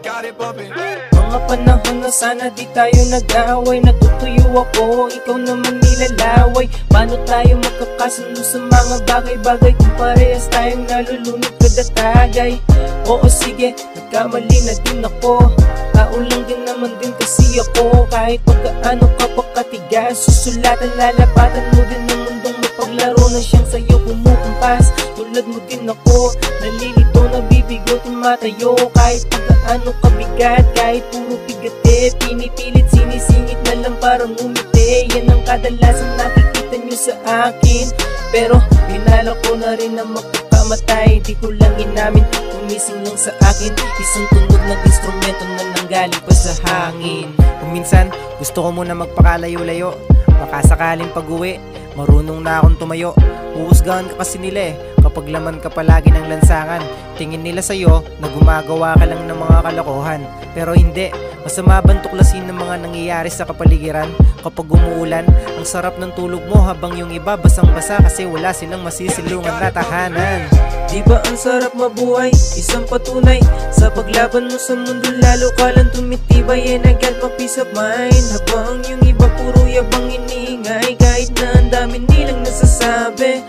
Mga panahon na sana di tayo nag-away. Natutuyo ako, ikaw naman nilalaway. Paano tayo magkakasundo sa mga bagay-bagay kung parehas tayong nalulunod kada tagay? Oo sige, nagkamali na din ako. Tao lang din naman din kasi ako. Kahit pagkaano ka pa katigas, susulatan, lalapatan mo din ng mundong mapaglaro na siyang sa'yo kumukumpas. Tulad mo din ako, nalilito, nabibigo, tumatayo. Kahit pagkaano kabigat, kahit puro bigate, pinipilit, sinisingit na lang parang umite. Yan ang kadalasan nakikita nyo sa akin. Pero pinala ko na rin na magkakamatay. Di ko lang inamin, kumising lang sa akin isang tunog ng instrumento na nanggaling pa sa hangin. Kung minsan gusto ko muna magpakalayo-layo, baka sakaling pag-uwi marunong na akong tumayo. Huhusgahan ka kasi nila kapag laman ka palagi ng lansangan. Tingin nila sa'yo na gumagawa ka lang ng mga kalokohan. Pero hindi, masama bang tuklasin ng mga nangyayari sa kapaligiran? Kapag umuulan, ang sarap ng tulog mo habang yung iba basang-basa kasi wala silang masisilungan na tahanan. Di ba ang sarap mabuhay, isang patunay sa paglaban mo sa mundo, lalo ka lang tumitibay. And I got my peace of mind. Habang yung iba puro yabang iniingay, kahit na ang dami nilang nasasabi.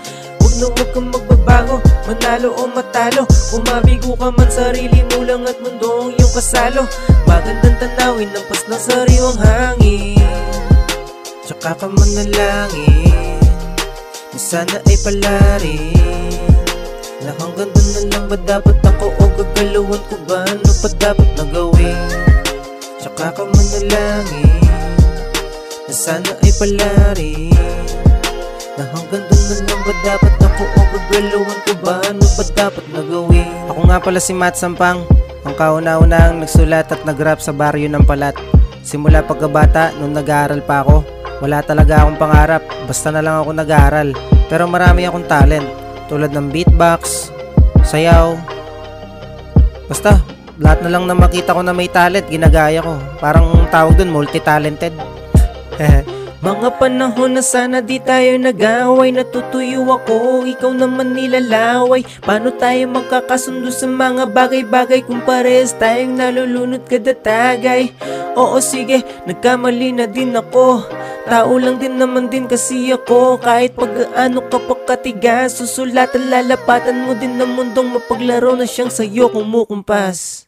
Huwag na huwag kang magbabago, manalo o matalo. Umabigo ka man, sarili mo lang at mundo ang iyong kasalo. Magandang tanawin, lampas ng sariwang hangin. Tsaka ka manalangin na sana ay palarin, na hanggang doon na lang ba dapat ako o gagalawan ko ba? Ano pa dapat na gawin? Tsaka ka manalangin na sana ay palarin, na hanggang doon na lang ba dapat ako o gagalawan ko ba? Ano pa dapat na gawin? Ako nga pala si Matt Sampang, ang kauna-unahang nagsulat at nag-rap sa baryo ng Palat. Simula pagkabata, nung nag-aaral pa ako, wala talaga akong pangarap, basta na lang ako nag-aaral. Pero marami akong talent, tulad ng beatbox, sayaw. Basta, lahat na lang na makita ko na may talent, ginagaya ko. Parang tawag dun, multi-talented. Mga panahon na sana di tayo nag-away. Natutuyo ako, ikaw naman nilalaway. Paano tayo magkakasundo sa mga bagay-bagay kung parehas tayong nalulunod kada tagay? Oo sige, nagkamali na din ako. Tao lang din naman din kasi ako. Kahit pag-ano ka pa katigas, susulatan, lalapatan mo din ng mundong mapaglaro na siyang sa'yo kumukumpas.